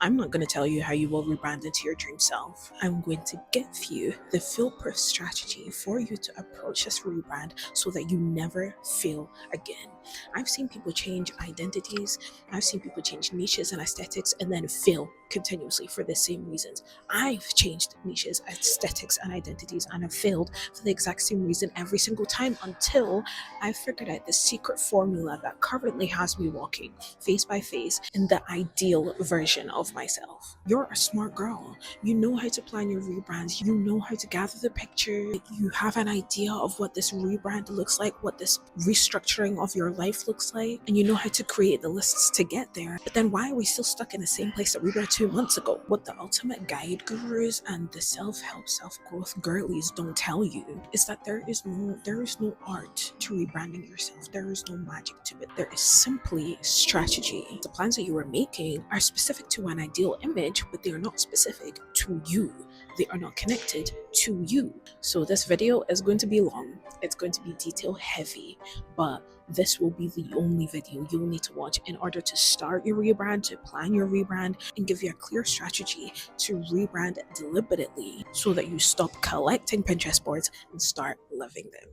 I'm not going to tell you how you will rebrand into your dream self. I'm going to give you the foolproof strategy for you to approach this rebrand so that you never fail again. I've seen people change identities, I've seen people change niches and aesthetics and then fail continuously for the same reasons. I've changed niches, aesthetics, and identities and have failed for the exact same reason every single time until I figured out the secret formula that currently has me walking face by face in the ideal version of myself. You're a smart girl. You know how to plan your rebrands. You know how to gather the picture. You have an idea of what this rebrand looks like, what this restructuring of your life looks like, and you know how to create the lists to get there. But then why are we still stuck in the same place that we were 2 months ago? What the ultimate guide gurus and the self-help, self-growth girlies don't tell you is that there is no art to rebranding yourself. There is no magic to it. There is simply strategy. The plans that you are making are specific to an ideal image, but they are not specific to you. They are not connected to you. So this video is going to be long. It's going to be detail heavy, but this will be the only video you'll need to watch in order to start your rebrand, to plan your rebrand, and give you a clear strategy to rebrand deliberately so that you stop collecting Pinterest boards and start living them.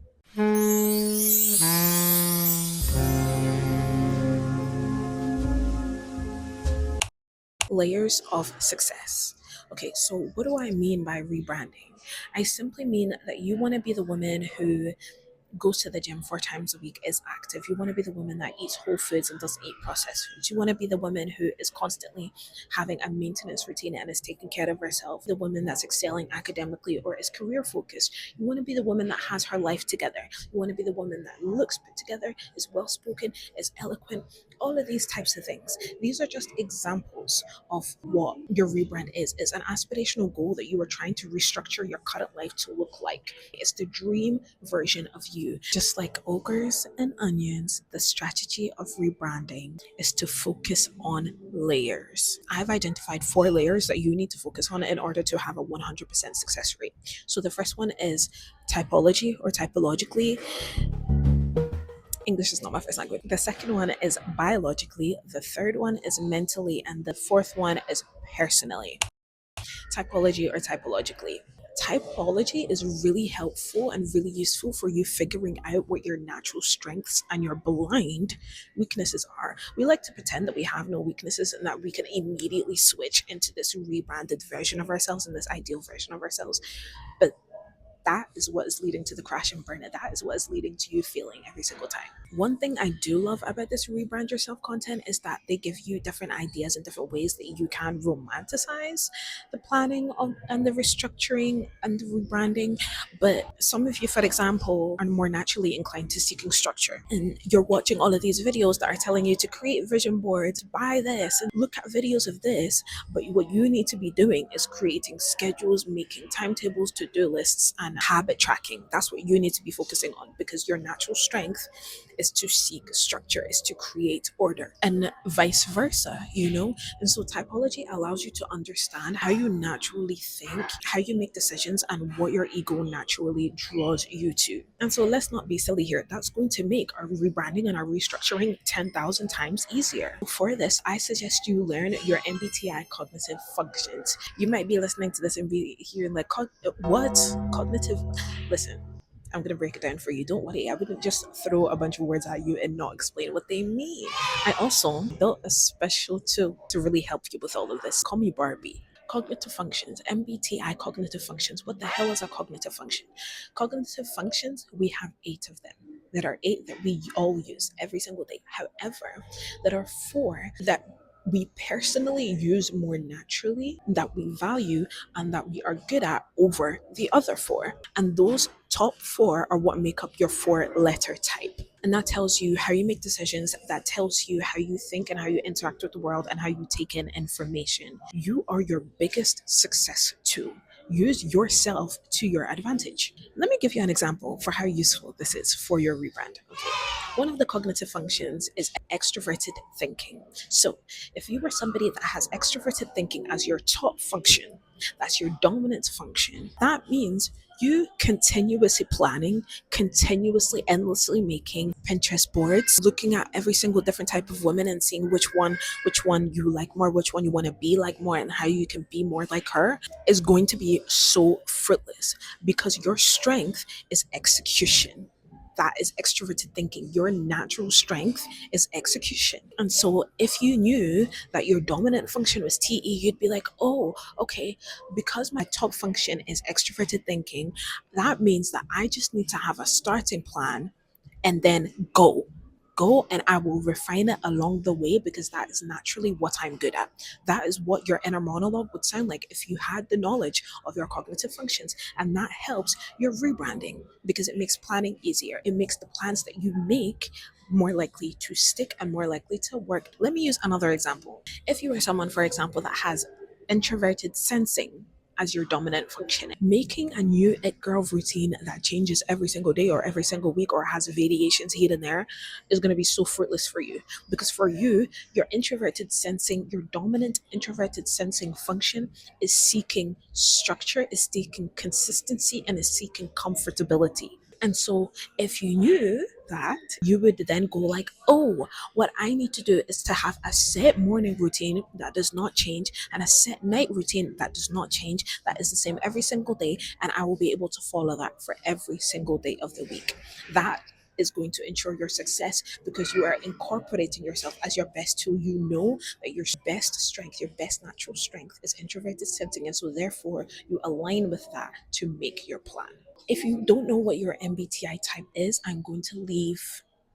Layers of success. Okay, so what do I mean by rebranding? I simply mean that you want to be the woman who goes to the gym 4 times a week, is active. You want to be the woman that eats whole foods and doesn't eat processed foods. You want to be the woman who is constantly having a maintenance routine and is taking care of herself. The woman that's excelling academically or is career focused. You want to be the woman that has her life together. You want to be the woman that looks put together, is well spoken, is eloquent. All of these types of things. These are just examples of what your rebrand is. It's an aspirational goal that you are trying to restructure your current life to look like. It's the dream version of you. Just like ogres and onions, the strategy of rebranding is to focus on layers. I've identified 4 layers that you need to focus on in order to have a 100% success rate. So the first one is typology or typologically. English is not my first language. The second one is biologically, the third one is mentally, and the fourth one is personally. Typology or typologically. Typology is really helpful and really useful for you figuring out what your natural strengths and your blind weaknesses are. We like to pretend that we have no weaknesses and that we can immediately switch into this rebranded version of ourselves and this ideal version of ourselves. But that is what is leading to the crash and burn. That is what is leading to you failing every single time. One thing I do love about this rebrand yourself content is that they give you different ideas and different ways that you can romanticize the planning of, and the restructuring and the rebranding. But some of you, for example, are more naturally inclined to seeking structure. And you're watching all of these videos that are telling you to create vision boards, buy this, and look at videos of this. But what you need to be doing is creating schedules, making timetables, to-do lists, and habit tracking. That's what you need to be focusing on because your natural strength is to seek structure, is to create order, and vice versa. And so typology allows you to understand how you naturally think, how you make decisions, and what your ego naturally draws you to. And so let's not be silly here. That's going to make our rebranding and our restructuring 10,000 times easier. For this, I suggest you learn your MBTI cognitive functions. You might be listening to this and be hearing like, what? Cognitive? Listen, I'm going to break it down for you. Don't worry, I wouldn't just throw a bunch of words at you and not explain what they mean. I also built a special tool to really help you with all of this. Call me Barbie. Cognitive functions, MBTI cognitive functions. What the hell is a cognitive function? Cognitive functions, we have 8 of them. There are 8 that we all use every single day. However, there are 4 that we personally use more naturally, that we value, and that we are good at over the other 4. And those top 4 are what make up your 4-letter type. And that tells you how you make decisions, that tells you how you think and how you interact with the world and how you take in information. You are your biggest success tool. Use yourself to your advantage. Let me give you an example for how useful this is for your rebrand. Okay. One of the cognitive functions is extroverted thinking. So, if you were somebody that has extroverted thinking as your top function, that's your dominant function, that means You continuously planning, continuously endlessly making Pinterest boards, looking at every single different type of women and seeing which one you like more, which one you want to be like more, and how you can be more like her, is going to be so fruitless, because your strength is execution. That is extroverted thinking. Your natural strength is execution. And so if you knew that your dominant function was TE, you'd be like, oh, okay, because my top function is extroverted thinking, that means that I just need to have a starting plan and then go, and I will refine it along the way, because that is naturally what I'm good at. That is what your inner monologue would sound like if you had the knowledge of your cognitive functions. And that helps your rebranding, because it makes planning easier. It makes the plans that you make more likely to stick and more likely to work. Let me use another example. If you are someone, for example, that has introverted sensing as your dominant function, making a new it girl routine that changes every single day or every single week or has variations here and there is going to be so fruitless for you, because for you, your dominant introverted sensing function is seeking structure, is seeking consistency, and is seeking comfortability. And so if you knew that, you would then go like, oh, what I need to do is to have a set morning routine that does not change, and a set night routine that does not change, that is the same every single day, and I will be able to follow that for every single day of the week. That is going to ensure your success, because you are incorporating yourself as your best tool. You know that your best strength, your best natural strength, is introverted sensing, and so therefore you align with that to make your plan. If you don't know what your MBTI type is, I'm going to leave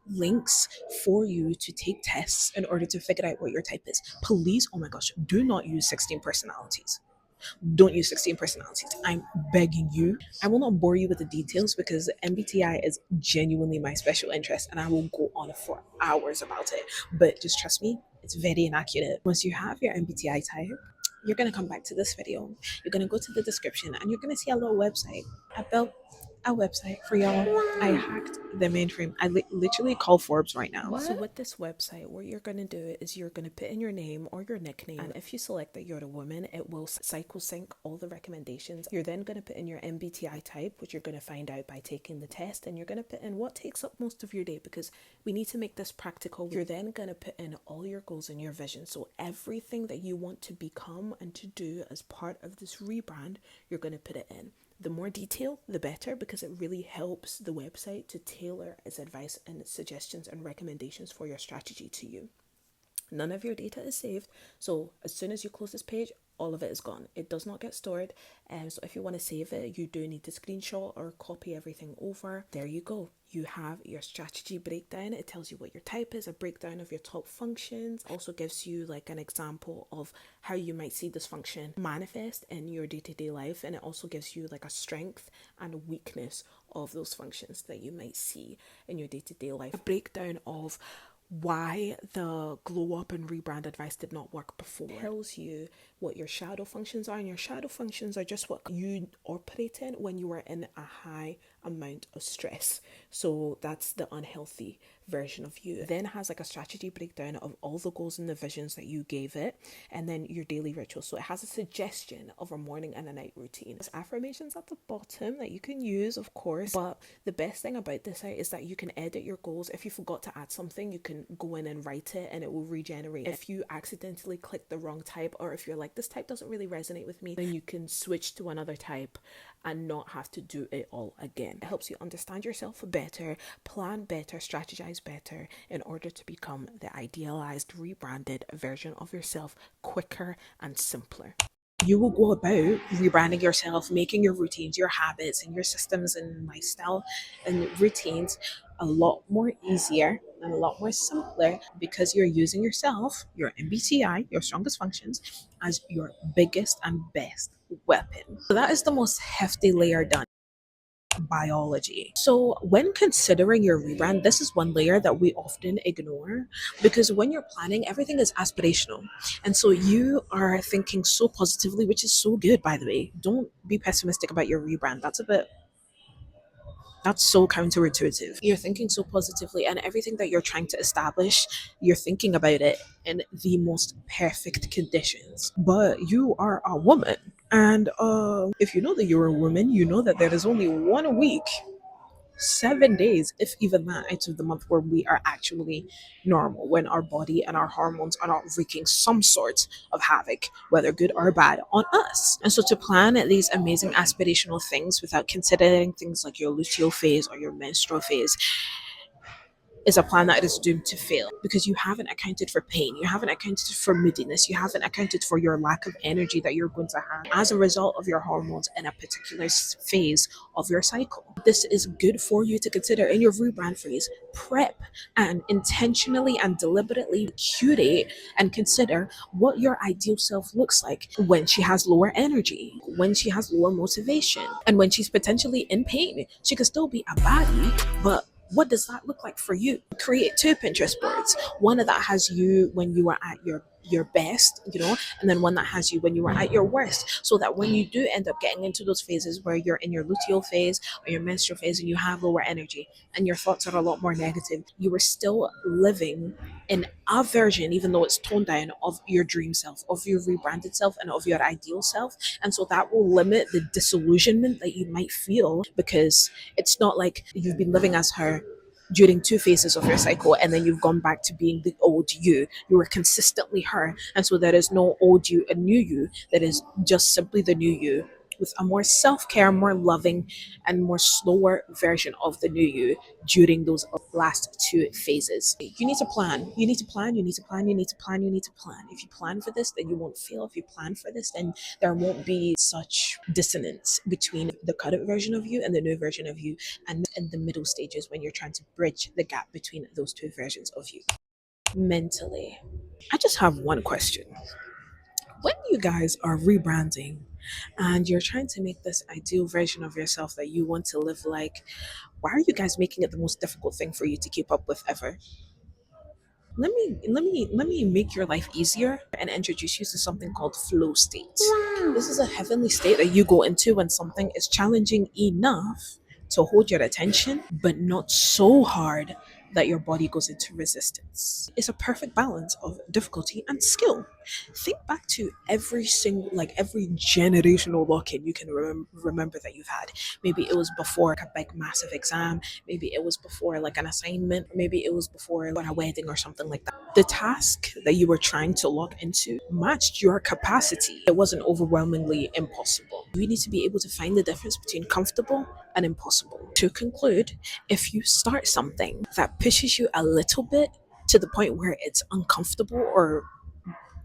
links for you to take tests in order to figure out what your type is. Please, oh my gosh, do not use 16 personalities. Don't use 16 personalities. I'm begging you. I will not bore you with the details, because MBTI is genuinely my special interest and I will go on for hours about it. But just trust me, it's very inaccurate. Once you have your MBTI type, you're going to come back to this video. You're going to go to the description and you're going to see a little website. I built a website for y'all. I hacked the mainframe. I literally call Forbes right now. So with this website, what you're going to do is you're going to put in your name or your nickname, and if you select that you're a woman, it will cycle sync all the recommendations. You're then going to put in your MBTI type, which you're going to find out by taking the test, and you're going to put in what takes up most of your day, because we need to make this practical. You're then going to put in all your goals and your vision. So everything that you want to become and to do as part of this rebrand, you're going to put it in. The more detail, the better, because it really helps the website to tailor its advice and its suggestions and recommendations for your strategy to you. None of your data is saved, so as soon as you close this page, all of it is gone. It does not get stored, and so if you want to save it, you do need to screenshot or copy everything over. There you go. You have your strategy breakdown. It tells you what your type is, a breakdown of your top functions. Also gives you like an example of how you might see this function manifest in your day-to-day life, and it also gives you like a strength and a weakness of those functions that you might see in your day-to-day life. A breakdown of why the glow up and rebrand advice did not work before. It tells you what your shadow functions are, and your shadow functions are just what you operate in when you are in a high amount of stress. So that's the unhealthy version of you. It then has like a strategy breakdown of all the goals and the visions that you gave it, and then your daily rituals. So it has a suggestion of a morning and a night routine. There's affirmations at the bottom that you can use, of course, but the best thing about this site is that you can edit your goals. If you forgot to add something, you can go in and write it and it will regenerate. If you accidentally click the wrong type, or if you're like, this type doesn't really resonate with me, then you can switch to another type and not have to do it all again. It helps you understand yourself better, plan better, strategize better in order to become the idealized, rebranded version of yourself quicker and simpler. You will go about rebranding yourself, making your routines, your habits, and your systems and lifestyle and routines a lot more easier and a lot more simpler, because you're using yourself, your MBTI, your strongest functions, as your biggest and best weapon. So that is the most hefty layer done. Biology. So when considering your rebrand, this is one layer that we often ignore, because when you're planning, everything is aspirational. And so you are thinking so positively, which is so good, by the way. Don't be pessimistic about your rebrand. That's a bit That's so counterintuitive. You're thinking so positively, and everything that you're trying to establish, you're thinking about it in the most perfect conditions. But you are a woman. And if you know that you're a woman, you know that there is only 1 week, 7 days, if even that, out of the month where we are actually normal, when our body and our hormones are not wreaking some sort of havoc, whether good or bad, on us. And so to plan these amazing aspirational things without considering things like your luteal phase or your menstrual phase is a plan that is doomed to fail, because you haven't accounted for pain, you haven't accounted for moodiness, you haven't accounted for your lack of energy that you're going to have as a result of your hormones in a particular phase of your cycle. This is good for you to consider in your rebrand phase. Prep and intentionally and deliberately curate and consider what your ideal self looks like when she has lower energy, when she has lower motivation, and when she's potentially in pain. She could still be a baddie, but what does that look like for you? Create two Pinterest boards. One that has you when you are at your best, and then one that has you when you are at your worst. So that when you do end up getting into those phases where you're in your luteal phase or your menstrual phase and you have lower energy and your thoughts are a lot more negative, you are still living in a version, even though it's toned down, of your dream self, of your rebranded self, and of your ideal self. And so that will limit the disillusionment that you might feel, because it's not like you've been living as her during two phases of your cycle and then you've gone back to being the old you. You were consistently her. And so there is no old you and new you. That is just simply the new you with a more self-care, more loving, and more slower version of the new you during those last two phases. You need to plan. You need to plan. You need to plan. You need to plan. You need to plan. If you plan for this, then you won't fail. If you plan for this, then there won't be such dissonance between the current version of you and the new version of you, and in the middle stages when you're trying to bridge the gap between those two versions of you. Mentally, I just have one question. When you guys are rebranding and you're trying to make this ideal version of yourself that you want to live like, why are you guys making it the most difficult thing for you to keep up with ever? Let me make your life easier and introduce you to something called flow state. This is a heavenly state that you go into when something is challenging enough to hold your attention, but not so hard that your body goes into resistance. It's a perfect balance of difficulty and skill. Think back to every single, like every generational lock-in you can remember that you've had. Maybe it was before a big massive exam, maybe it was before like an assignment, maybe it was before a wedding or something like that. The task that you were trying to lock into matched your capacity. It wasn't overwhelmingly impossible. You need to be able to find the difference between comfortable and impossible. To conclude, if you start something that pushes you a little bit to the point where it's uncomfortable or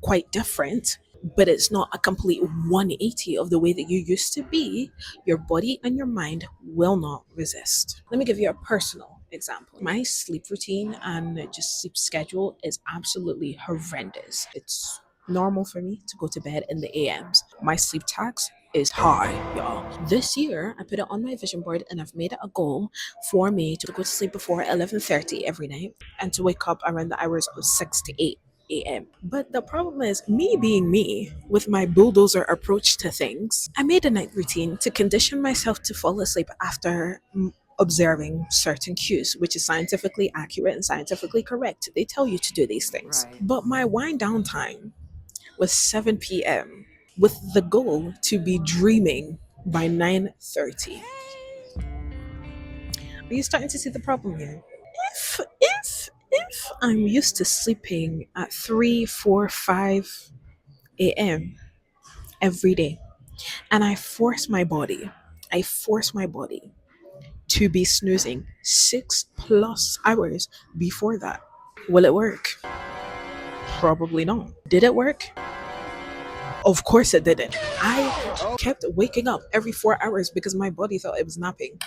quite different, but it's not a complete 180 of the way that you used to be, your body and your mind will not resist. Let me give you a personal example. My sleep routine and just sleep schedule is absolutely horrendous. It's normal for me to go to bed in the AMs. My sleep tax is high, y'all. This year, I put it on my vision board and I've made it a goal for me to go to sleep before 11:30 every night and to wake up around the hours of 6 to 8 a.m. But the problem is, me being me, with my bulldozer approach to things, I made a night routine to condition myself to fall asleep after observing certain cues, which is scientifically accurate and scientifically correct. They tell you to do these things. Right. But my wind down time was 7 p.m. with the goal to be dreaming by 9:30. Are you starting to see the problem here? If I'm used to sleeping at 3, 4, 5 a.m. every day, and I force my body to be snoozing 6+ hours before that. Will it work? Probably not. Did it work? Of course it didn't. I kept waking up every 4 hours because my body thought it was napping.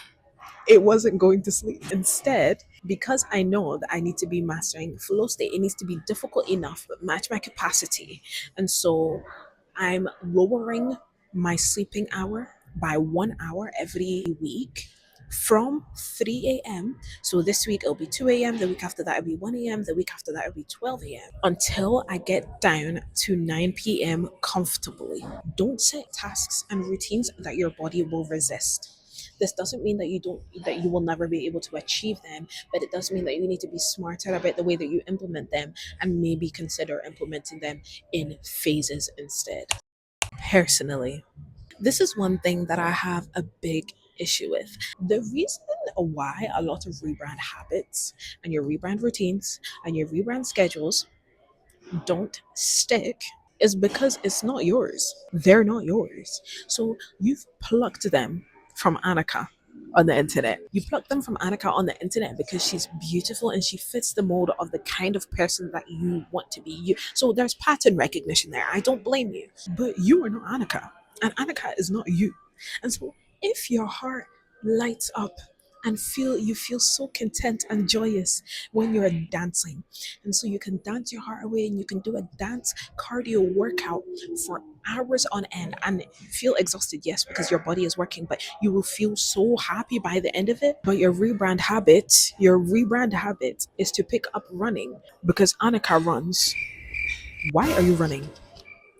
It wasn't going to sleep. Instead, because I know that I need to be mastering flow state, it needs to be difficult enough but match my capacity. And so I'm lowering my sleeping hour by 1 hour every week from 3 a.m. So this week it'll be 2 a.m. The week after that it'll be 1 a.m. The week after that it'll be 12 a.m. until I get down to 9 p.m. comfortably. Don't set tasks and routines that your body will resist. This doesn't mean that you will never be able to achieve them, but it does mean that you need to be smarter about the way that you implement them and maybe consider implementing them in phases instead. Personally, this is one thing that I have a big issue with. The reason why a lot of rebrand habits and your rebrand routines and your rebrand schedules don't stick is because it's not yours. They're not yours. So you've plucked them from Annika on the internet. You plucked them from Annika on the internet because she's beautiful and she fits the mold of the kind of person that you want to be. So there's pattern recognition there. I don't blame you. But you are not Annika, and Annika is not you. And so if your heart lights up and you feel so content and joyous when you're dancing, and so you can dance your heart away and you can do a dance cardio workout for hours on end and feel exhausted, yes, because your body is working, but you will feel so happy by the end of it. But your rebrand habit is to pick up running because Annika runs. Why are you running?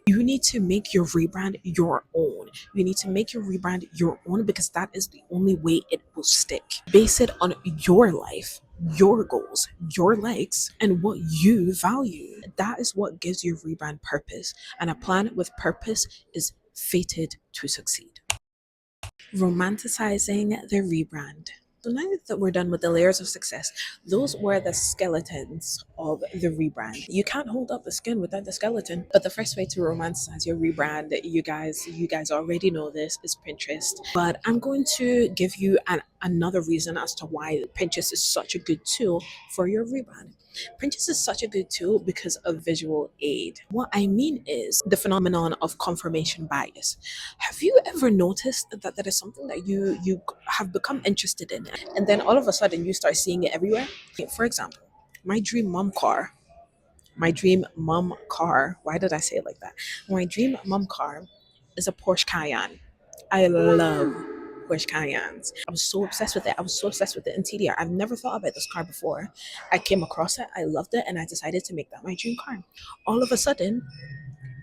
You need to make your rebrand your own. You need to make your rebrand your own because that is the only way it will stick. Base it on your life, your goals, your likes, and what you value. That is what gives your rebrand purpose. And a plan with purpose is fated to succeed. Romanticizing the rebrand. So now that we're done with the layers of success, those were the skeletons of the rebrand. You can't hold up the skin without the skeleton. But the first way to romanticize your rebrand, you guys already know this, is Pinterest. But I'm going to give you another reason as to why Pinterest is such a good tool for your rebrand. Pinterest is such a good tool because of visual aid. What I mean is the phenomenon of confirmation bias. Have you ever noticed that that is something that you have become interested in, and then all of a sudden you start seeing it everywhere? For example, my dream mom car. My dream mom car. Why did I say it like that? My dream mom car is a Porsche Cayenne. I love Porsche Cayennes. I was so obsessed with it. I was so obsessed with the interior. I've never thought about this car before. I came across it, I loved it, and I decided to make that my dream car. All of a sudden,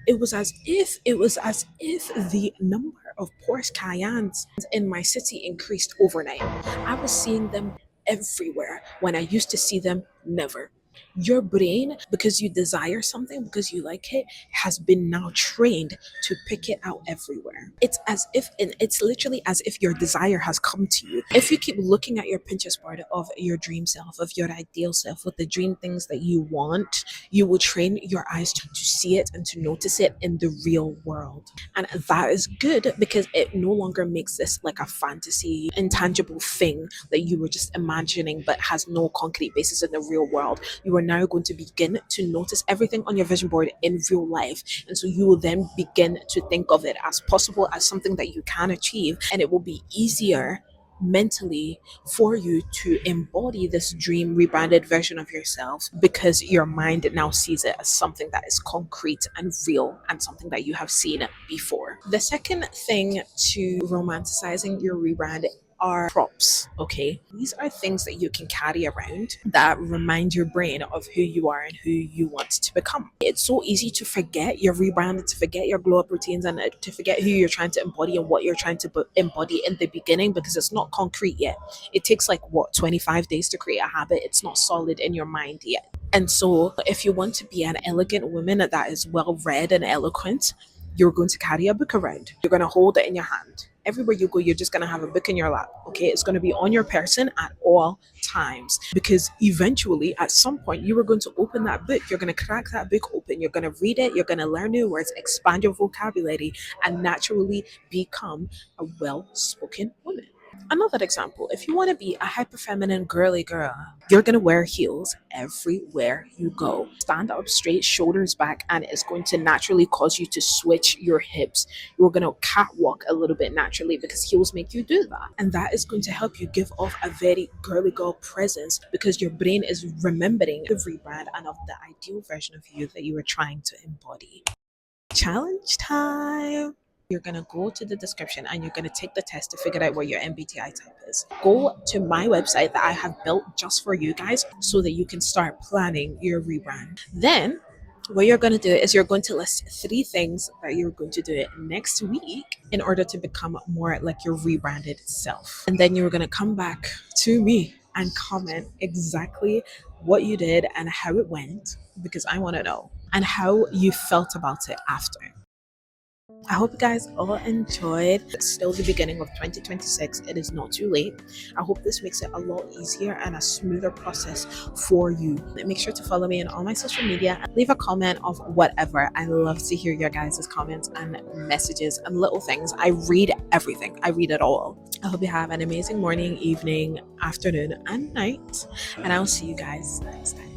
it was as if the number of Porsche Cayennes in my city increased overnight. I was seeing them everywhere when I used to see them never. Your brain, because you desire something, because you like it, has been now trained to pick it out everywhere. It's literally as if your desire has come to you. If you keep looking at your Pinterest board of your dream self, of your ideal self, with the dream things that you want, you will train your eyes to see it and to notice it in the real world. And that is good because it no longer makes this like a fantasy, intangible thing that you were just imagining but has no concrete basis in the real world. You are now going to begin to notice everything on your vision board in real life. And so you will then begin to think of it as possible, as something that you can achieve, and it will be easier mentally for you to embody this dream rebranded version of yourself because your mind now sees it as something that is concrete and real and something that you have seen before. The second thing to romanticizing your rebrand are props. Okay, these are things that you can carry around that remind your brain of who you are and who you want to become. It's so easy to forget your rebrand, to forget your glow up routines, and to forget who you're trying to embody and what you're trying to embody in the beginning because it's not concrete yet. It takes like what, 25 days to create a habit. It's not solid in your mind yet. And so if you want to be an elegant woman that is well read and eloquent, you're going to carry a book around. You're going to hold it in your hand. Everywhere you go, you're just going to have a book in your lap. Okay. It's going to be on your person at all times because eventually, at some point, you are going to open that book. You're going to crack that book open. You're going to read it. You're going to learn new words, expand your vocabulary, and naturally become a well spoken woman. Another example, if you want to be a hyper feminine girly girl, you're going to wear heels everywhere you go. Stand up straight, shoulders back, and it's going to naturally cause you to switch your hips. You're going to catwalk a little bit naturally because heels make you do that. And that is going to help you give off a very girly girl presence because your brain is remembering the rebrand and of the ideal version of you that you were trying to embody. Challenge time. You're going to go to the description and you're going to take the test to figure out what your MBTI type is. Go to my website that I have built just for you guys so that you can start planning your rebrand. Then What you're going to do is you're going to list 3 things that you're going to do it next week in order to become more like your rebranded self. And then you're going to come back to me and comment exactly what you did and how it went, because I want to know, and how you felt about it after. I hope you guys all enjoyed. It's still the beginning of 2026. It is not too late. I hope this makes it a lot easier and a smoother process for you. Make sure to follow me on all my social media and leave a comment of whatever. I love to hear your guys' comments and messages and little things. I read everything, I read it all. I hope you have an amazing morning, evening, afternoon, and night. And I'll see you guys next time.